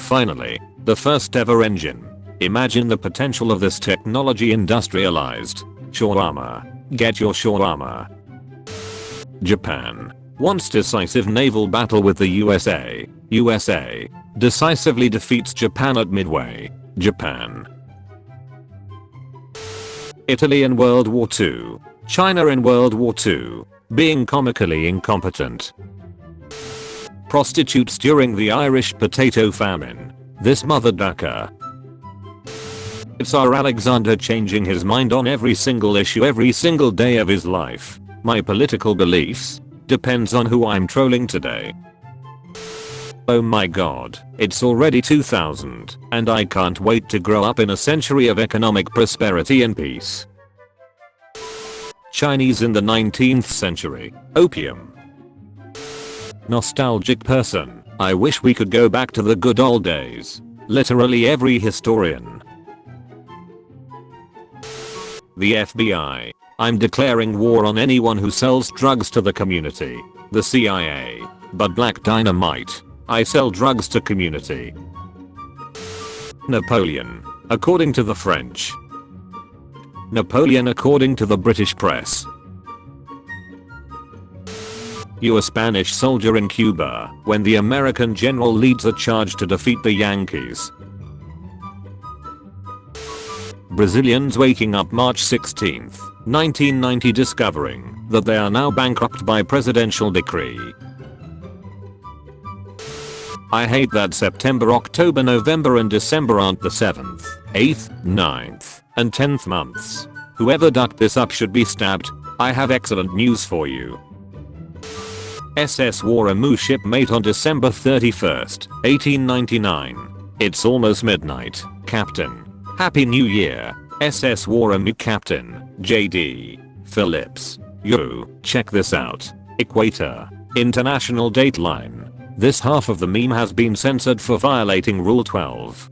Finally, the first ever engine. Imagine the potential of this technology industrialized. Shawarma. Get your shawarma. Japan. Once decisive naval battle with the USA. USA. Decisively defeats Japan at Midway. Japan. Italy in World War II. China in World War II. Being comically incompetent. Prostitutes during the Irish potato famine. This mother ducker. Tsar Alexander changing his mind on every single issue every single day of his life. My political beliefs? Depends on who I'm trolling today. Oh my god, it's already 2000, and I can't wait to grow up in a century of economic prosperity and peace. Chinese in the 19th century. Opium. Nostalgic person. I wish we could go back to the good old days. Literally every historian. The FBI. I'm declaring war on anyone who sells drugs to the community. The CIA. But Black Dynamite. I sell drugs to community. Napoleon. According to the French. Napoleon according to the British press. You a Spanish soldier in Cuba when the American general leads a charge to defeat the Yankees. Brazilians waking up March 16th, 1990 discovering that they are now bankrupt by presidential decree. I hate that September, October, November and December aren't the 7th, 8th, 9th, and 10th months. Whoever ducked this up should be stabbed. I have excellent news for you. SS Waremu shipmate on December 31st, 1899. It's almost midnight, Captain. Happy New Year, SS Waremu Captain, JD. Phillips. Yo, check this out. Equator. International Dateline. This half of the meme has been censored for violating Rule 12.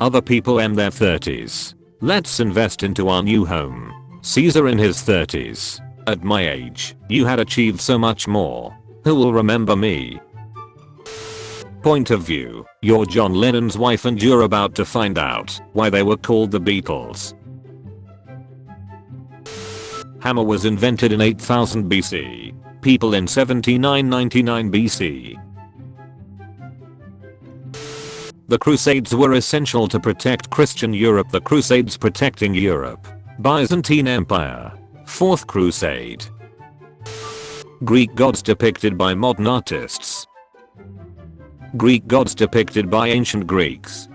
Other people in their 30s. Let's invest into our new home. Caesar in his 30s. At my age, you had achieved so much more. Who will remember me? Point of view. You're John Lennon's wife and you're about to find out why they were called the Beatles. Hammer was invented in 8000 BC. People in 7999 BC. The Crusades were essential to protect Christian Europe. The Crusades protecting Europe. Byzantine Empire. Fourth Crusade. Greek gods depicted by modern artists. Greek gods depicted by ancient Greeks.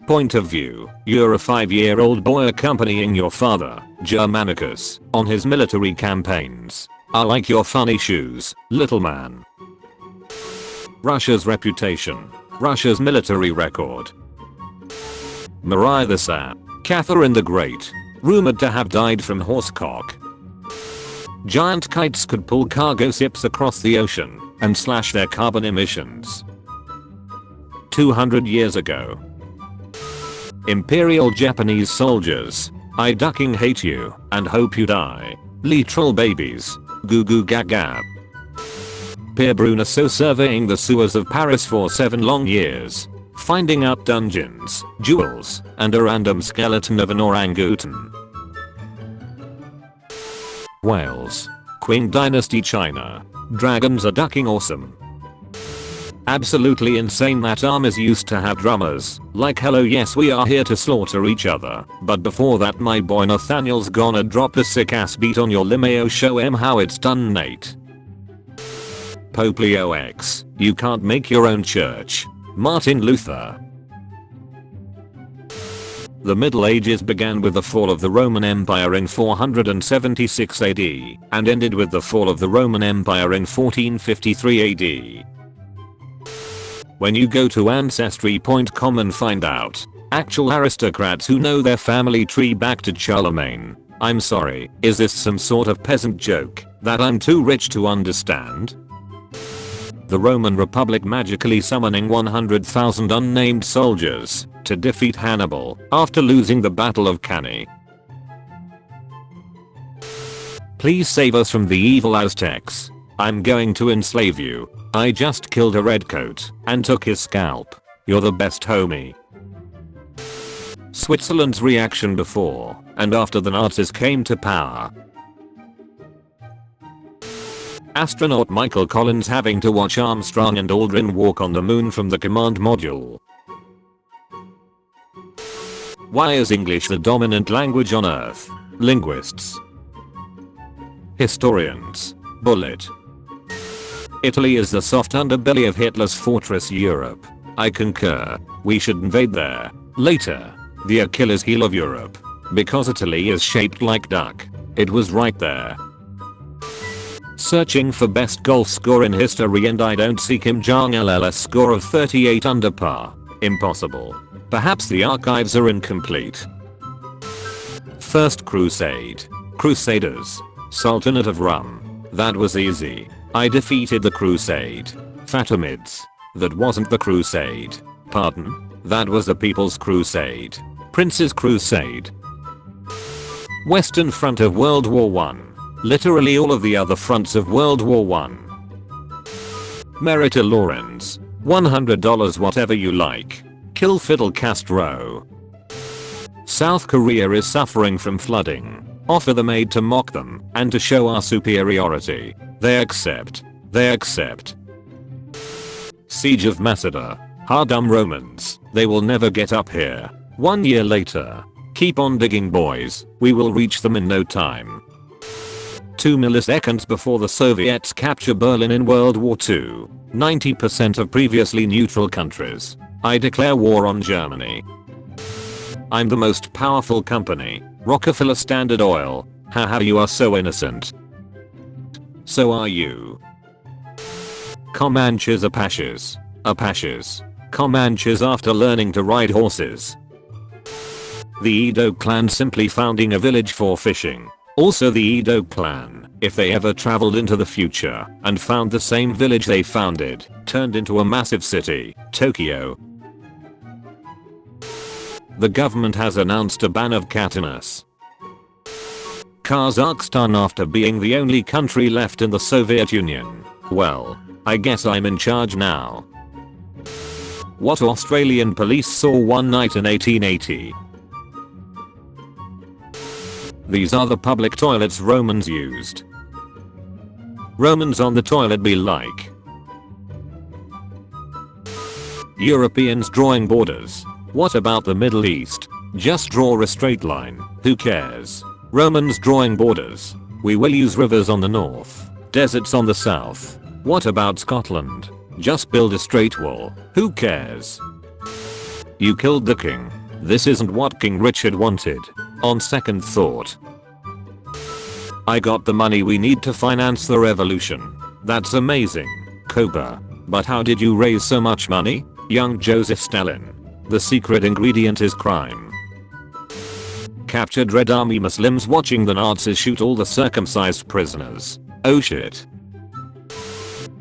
Point of view. You're a 5-year-old boy accompanying your father, Germanicus, on his military campaigns. I like your funny shoes, little man. Russia's reputation. Russia's military record. Maria the Sap. Catherine the Great. Rumored to have died from horsecock. Giant kites could pull cargo ships across the ocean and slash their carbon emissions. 200 years ago. Imperial Japanese soldiers. I ducking hate you and hope you die. Literal babies. Goo goo gaga. Pierre Bruneseau surveying the sewers of Paris for 7 long years. Finding out dungeons, jewels, and a random skeleton of an orangutan. Wales. Qing Dynasty China. Dragons are ducking awesome. Absolutely insane that armies used to have drummers, like hello yes we are here to slaughter each other, but before that my boy Nathaniel's gonna drop a sick ass beat on your Limeo, show him how it's done Nate. Pope Leo X, you can't make your own church. Martin Luther. The Middle Ages began with the fall of the Roman Empire in 476 AD and ended with the fall of the Roman Empire in 1453 AD. When you go to Ancestry.com and find out actual aristocrats who know their family tree back to Charlemagne, I'm sorry, is this some sort of peasant joke that I'm too rich to understand? The Roman Republic magically summoning 100,000 unnamed soldiers to defeat Hannibal after losing the Battle of Cannae. Please save us from the evil Aztecs. I'm going to enslave you. I just killed a redcoat and took his scalp. You're the best, homie. Switzerland's reaction before and after the Nazis came to power. Astronaut Michael Collins having to watch Armstrong and Aldrin walk on the moon from the command module. Why is English the dominant language on Earth? Linguists. Historians. Bullet. Italy is the soft underbelly of Hitler's fortress Europe. I concur. We should invade there. Later. The Achilles heel of Europe. Because Italy is shaped like duck. It was right there. Searching for best golf score in history and I don't see Kim Jong-il's score of 38 under par. Impossible. Perhaps the archives are incomplete. First Crusade. Crusaders. Sultanate of Rum. That was easy. I defeated the Crusade. Fatimids. That wasn't the Crusade. Pardon? That was the People's Crusade. Prince's Crusade. Western Front of World War I. Literally all of the other fronts of World War I. Merita Lawrence. $100 whatever you like. Kill Fidel Castro. South Korea is suffering from flooding. Offer them aid to mock them and to show our superiority. They accept. They accept. Siege of Masada. Ha dumb Romans. They will never get up here. 1 year later. Keep on digging, boys. We will reach them in no time. 2 milliseconds before the Soviets capture Berlin in World War II. 90% of previously neutral countries. I declare war on Germany. I'm the most powerful company. Rockefeller Standard Oil. Haha, you are so innocent. So are you. Comanches Apaches. Apaches. Comanches after learning to ride horses. The Edo clan simply founding a village for fishing. Also the Edo clan, if they ever traveled into the future and found the same village they founded, turned into a massive city, Tokyo. The government has announced a ban of catanas. Kazakhstan after being the only country left in the Soviet Union. Well, I guess I'm in charge now. What Australian police saw one night in 1880. These are the public toilets Romans used. Romans on the toilet be like. Europeans drawing borders. What about the Middle East? Just draw a straight line. Who cares? Romans drawing borders. We will use rivers on the north, deserts on the south. What about Scotland? Just build a straight wall. Who cares? You killed the king. This isn't what King Richard wanted. On second thought. I got the money we need to finance the revolution. That's amazing, Cobra. But how did you raise so much money? Young Joseph Stalin. The secret ingredient is crime. Captured Red Army Muslims watching the Nazis shoot all the circumcised prisoners. Oh shit.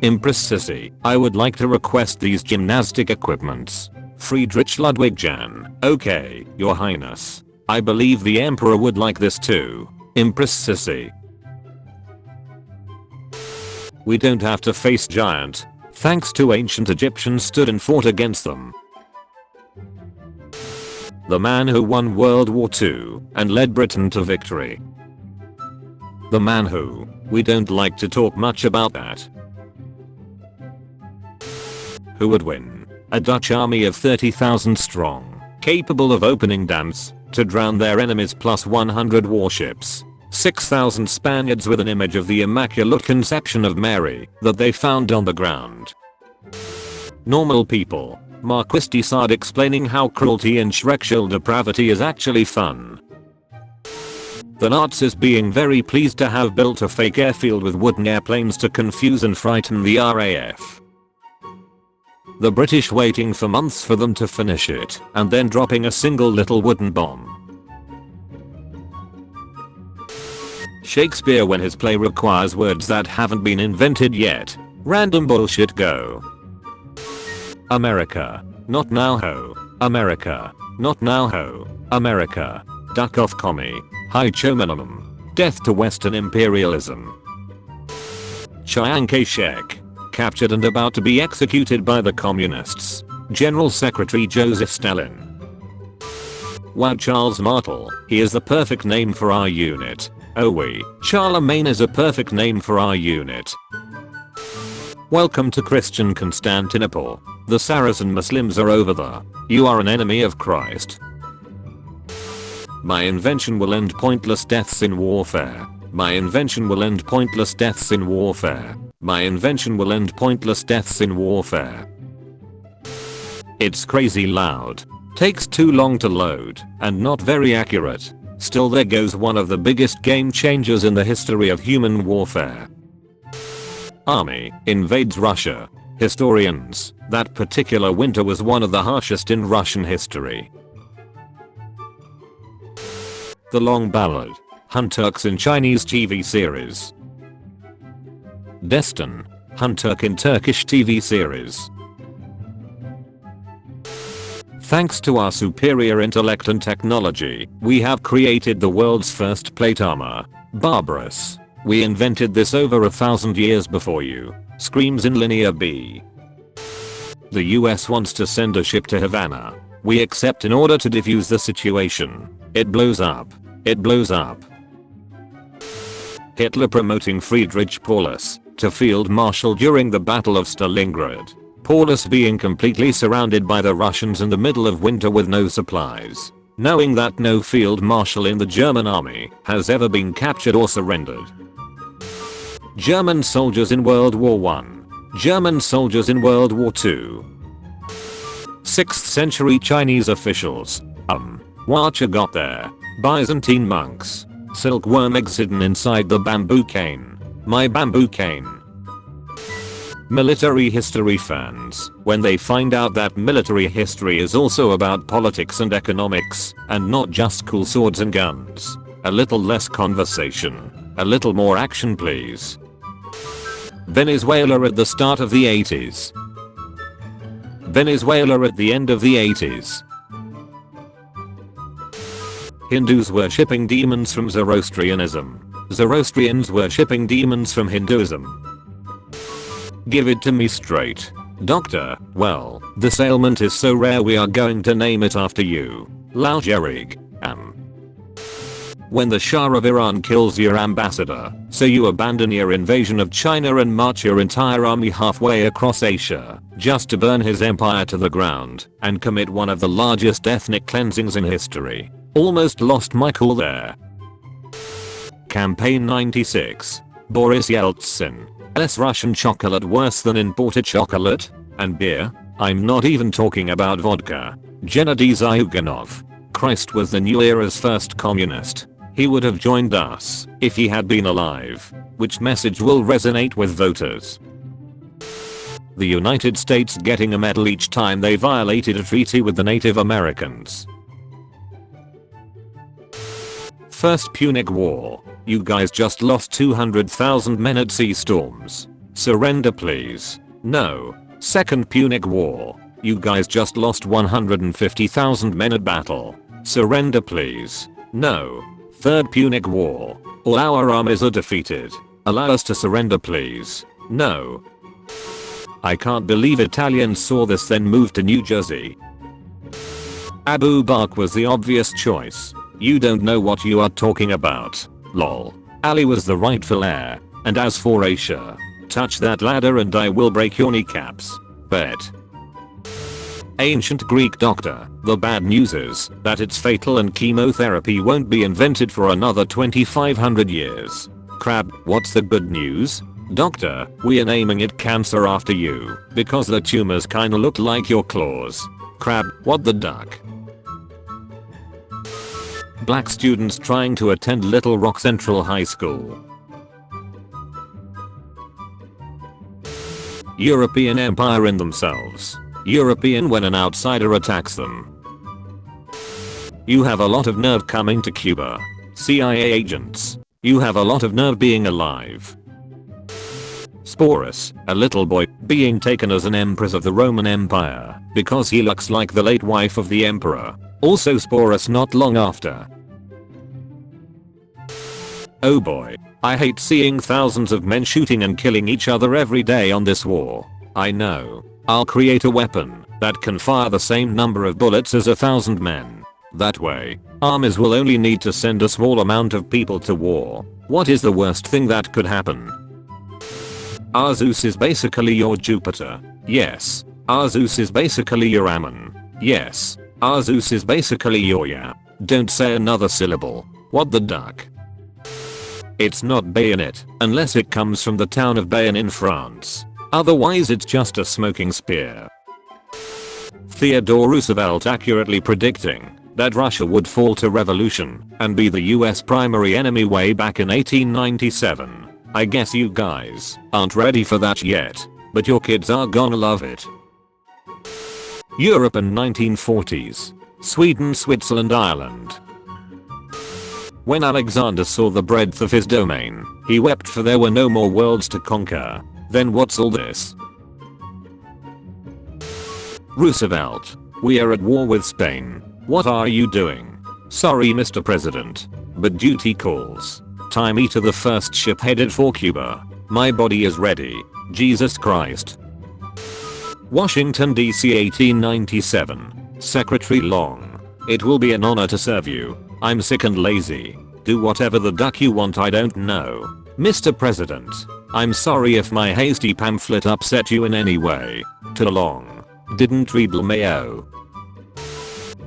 Empress Sissy, I would like to request these gymnastic equipments. Friedrich Ludwig Jan. Okay, your highness. I believe the emperor would like this too. Empress Sissy. We don't have to face giant. Thanks to ancient Egyptians stood and fought against them. The man who won World War II and led Britain to victory. The man who, we don't like to talk much about that. Who would win? A Dutch army of 30,000 strong, capable of opening dams to drown their enemies plus 100 warships. 6,000 Spaniards with an image of the Immaculate Conception of Mary that they found on the ground. Normal people. Marquis de Sade explaining how cruelty and sexual depravity is actually fun. The Nazis being very pleased to have built a fake airfield with wooden airplanes to confuse and frighten the RAF. The British waiting for months for them to finish it and then dropping a single little wooden bomb. Shakespeare when his play requires words that haven't been invented yet. Random bullshit go. America. Not now ho. America. Not now ho. America. Duck off commie. Hi chominum. Death to Western imperialism. Chiang Kai-shek. captured and about to be executed by the communists. General Secretary Joseph Stalin. Wow, Charles Martel, he is the perfect name for our unit. Oh wait, Charlemagne is a perfect name for our unit. Welcome to Christian Constantinople. The Saracen Muslims are over there. You are an enemy of Christ. My invention will end pointless deaths in warfare. My invention will end pointless deaths in warfare. My invention will end pointless deaths in warfare. It's crazy loud. Takes too long to load, and not very accurate. Still, there goes one of the biggest game changers in the history of human warfare. Army invades Russia. Historians, that particular winter was one of the harshest in Russian history. The Long Ballad. Hun Turks in Chinese TV series. Destin. Hun Turk in Turkish TV series. Thanks to our superior intellect and technology, we have created the world's first plate armor. Barbarous. We invented this over 1,000 years before you. Screams in Linear B. The US wants to send a ship to Havana. We accept in order to defuse the situation. It blows up. It blows up. Hitler promoting Friedrich Paulus to Field Marshal during the Battle of Stalingrad. Paulus being completely surrounded by the Russians in the middle of winter with no supplies. Knowing that no field marshal in the German army has ever been captured or surrendered. German soldiers in World War I. German soldiers in World War II. 6th century Chinese officials. Watcher got there. Byzantine monks. Silkworm eggs hidden inside the bamboo cane. My bamboo cane. Military history fans, when they find out that military history is also about politics and economics, and not just cool swords and guns. A little less conversation. A little more action please. Venezuela at the start of the 80s. Venezuela at the end of the 80s. Hindus worshipping demons from Zoroastrianism. Zoroastrians worshipping demons from Hinduism. Give it to me straight. Doctor, well, this ailment is so rare we are going to name it after you. Lao Jerig. When the Shah of Iran kills your ambassador, so you abandon your invasion of China and march your entire army halfway across Asia, just to burn his empire to the ground, and commit one of the largest ethnic cleansings in history. Almost lost my cool there. Campaign 96. Boris Yeltsin. Less Russian chocolate worse than imported chocolate? And beer? I'm not even talking about vodka. Gennady Zyuganov. Christ was the new era's first communist. He would have joined us if he had been alive. Which message will resonate with voters? The United States getting a medal each time they violated a treaty with the Native Americans. First Punic War. You guys just lost 200,000 men at sea storms. Surrender please. No. Second Punic War. You guys just lost 150,000 men at battle. Surrender please. No. Third Punic War. All our armies are defeated. Allow us to surrender please. No. I can't believe Italians saw this then moved to New Jersey. Abu Bakr was the obvious choice. You don't know what you are talking about. Lol. Ali was the rightful heir. And as for Asia, touch that ladder and I will break your kneecaps. Bet. Ancient Greek doctor. The bad news is that it's fatal and chemotherapy won't be invented for another 2500 years. Crab, what's the good news? Doctor, we are naming it cancer after you because the tumors kinda look like your claws. Crab, what the duck? Black students trying to attend Little Rock Central High School. European empire in themselves. European when an outsider attacks them. You have a lot of nerve coming to Cuba. CIA agents. You have a lot of nerve being alive. Sporus, a little boy, being taken as an empress of the Roman Empire because he looks like the late wife of the emperor. Also Sporus not long after. Oh boy. I hate seeing thousands of men shooting and killing each other every day on this war. I know. I'll create a weapon that can fire the same number of bullets as 1,000 men. That way, armies will only need to send a small amount of people to war. What is the worst thing that could happen? Our Zeus is basically your Jupiter. Yes. Our Zeus is basically your Ammon. Yes. Our Zeus is basically your Ya. Don't say another syllable. What the duck? It's not bayonet unless it comes from the town of Bayonne in France. Otherwise it's just a smoking spear. Theodore Roosevelt accurately predicting that Russia would fall to revolution and be the US primary enemy way back in 1897. I guess you guys aren't ready for that yet, but your kids are gonna love it. Europe and 1940s. Sweden, Switzerland, Ireland. When Alexander saw the breadth of his domain, he wept, for there were no more worlds to conquer. Then what's all this? Roosevelt. We are at war with Spain. What are you doing? Sorry, Mr. President, but duty calls. Tie me to the first ship headed for Cuba. My body is ready. Jesus Christ. Washington, D.C. 1897. Secretary Long. It will be an honor to serve you. I'm sick and lazy. Do whatever the duck you want, I don't know. Mr. President, I'm sorry if my hasty pamphlet upset you in any way. Too long. Didn't read LMAO.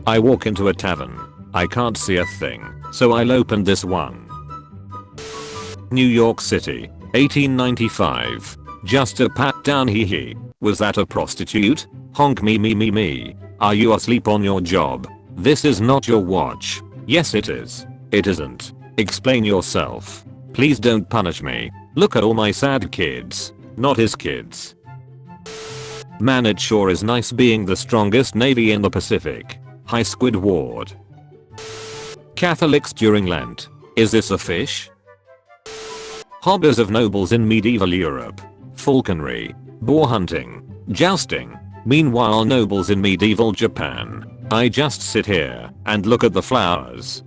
I walk into a tavern. I can't see a thing, so I'll open this one. New York City, 1895. Just a pat down, hee hee. Was that a prostitute? Honk me me me me. Are you asleep on your job? This is not your watch. Yes it is. It isn't. Explain yourself. Please don't punish me. Look at all my sad kids. Not his kids. Man, it sure is nice being the strongest navy in the Pacific. Hi Squidward. Catholics during Lent. Is this a fish? Hobbies of nobles in medieval Europe. Falconry. Boar hunting. Jousting. Meanwhile, nobles in medieval Japan. I just sit here and look at the flowers.